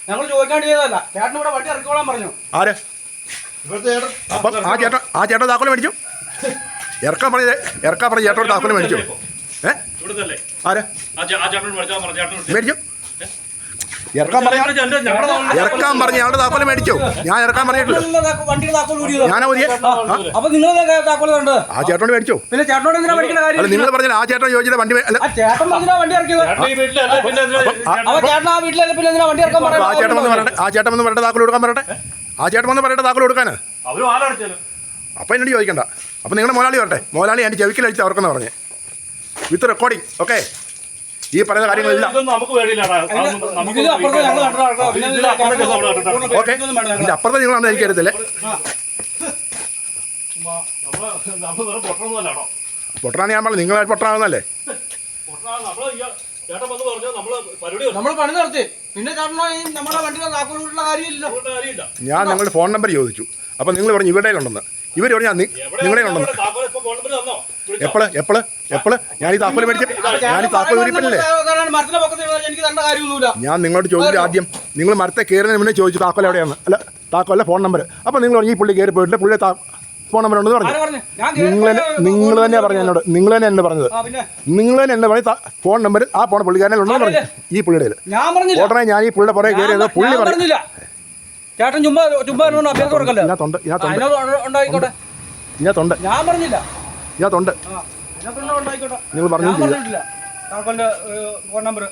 ഞങ്ങൾ ചോദിക്കാണ്ട് ചെയ്തതല്ല. ചേട്ടൻ ഇവിടെ വണ്ടി ഇറക്കിക്കോളാൻ പറഞ്ഞു. ആര്? അപ്പം ആ ചേട്ടൻ താക്കോല് മേടിച്ചു. ഇറക്കാൻ പറഞ്ഞ ചേട്ടനോട് താക്കോല് മേടിച്ചു. ആര് മേടിച്ചു? ഇറക്കാൻ പറഞ്ഞ ആളുടെ താക്കോല് മേടിച്ചു. ഞാൻ ഇറക്കാൻ പറഞ്ഞിട്ടില്ല. ഞാനാ മതിയെ. ആ ചേട്ടനോട് മേടിച്ചു. പിന്നെ ചേട്ടനോട് എന്തിനാ മേടിക്കുന്ന കാര്യം? അല്ല, നിങ്ങൾ പറഞ്ഞ ആ ചേട്ടൻ ചോദിച്ചിട്ട് വണ്ടി ചേട്ടൻ വണ്ടി ഇറക്കിയത്. ആ ചേട്ടൻ വന്ന് പറയട്ടെ താക്കോൽ കൊടുക്കാൻ പറയട്ടെ. ആ ചേട്ടൻ വന്ന് പറയട്ടെ താക്കോൽ കൊടുക്കാന്. അപ്പം എന്നോട് ചോദിക്കണ്ട. അപ്പം നിങ്ങളുടെ മുതലാളി വരട്ടെ. മുതലാളി എൻ്റെ ചെവിക്കലടിച്ച് അവർക്കെന്ന് പറഞ്ഞേ. വിത്ത് റെക്കോർഡിങ്. ഓക്കെ, ഈ പറയുന്ന കാര്യങ്ങളെല്ലാം ഓക്കെ. ഇതിൻ്റെ അപ്പുറത്തെ നിങ്ങളാണെന്ന് എനിക്കറിയത്തില്ലേ. പൊട്ടറാണ് ഞാൻ പറഞ്ഞത്. നിങ്ങളായിട്ട് പൊട്ടറാണെന്നല്ലേ? നമ്മൾ പണി നടത്തി. പിന്നെ നമ്മുടെ വണ്ടിയുടെ താക്കോലുള്ള കാര്യമില്ല. ഞാൻ നിങ്ങളുടെ ഫോൺ നമ്പർ ചോദിച്ചു. അപ്പം നിങ്ങൾ പറഞ്ഞു ഇവിടെ ഉണ്ടെന്ന്. ഇവർ പറഞ്ഞു നിങ്ങളുടെ ഉണ്ടെന്ന്. എപ്പോഴ് ഞാൻ ഈ താക്കോൽ മേടിച്ചു. ഞാൻ ഈ താക്കോൽ ഊരിപ്പില്ലേ? ഞാൻ നിങ്ങളോട് ചോദിച്ചു ആദ്യം. നിങ്ങൾ മരത്തെ കയറുന്നതിന് മുന്നേ ചോദിച്ചു താക്കോൽ എവിടെയാണ്. അല്ല, താക്കോല ഫോൺ നമ്പർ. അപ്പം നിങ്ങൾ പറഞ്ഞു ഈ പുള്ളി കയറി പോയിട്ടില്ല, പുള്ളി ഫോൺ നമ്പർ ഉണ്ടെന്ന് പറഞ്ഞു. നിങ്ങൾ തന്നെ പറഞ്ഞു എന്നോട്. നിങ്ങൾ തന്നെ എന്നെ പറഞ്ഞത്. നിങ്ങൾ തന്നെ എന്നെ പറഞ്ഞ ഫോൺ നമ്പർ ആ പോണ പുള്ളിക്കാരനുണ്ടെന്ന് പറഞ്ഞു. ഈ പുള്ളിയുടെ ഉടനെ ഞാൻ ഈ പുള്ളിയുടെ പുറകെ കയറിയത് പുള്ളി പറഞ്ഞു. ചേട്ടൻ ചുമ്മാ അഭ്യർത്ഥന കൊടുക്കല്ലോ. ഇതിനകത്തുണ്ട്. ഞാൻ പറഞ്ഞില്ല. ഇതിനകത്തുണ്ട്. നിങ്ങൾ പറഞ്ഞു ഫോൺ നമ്പർ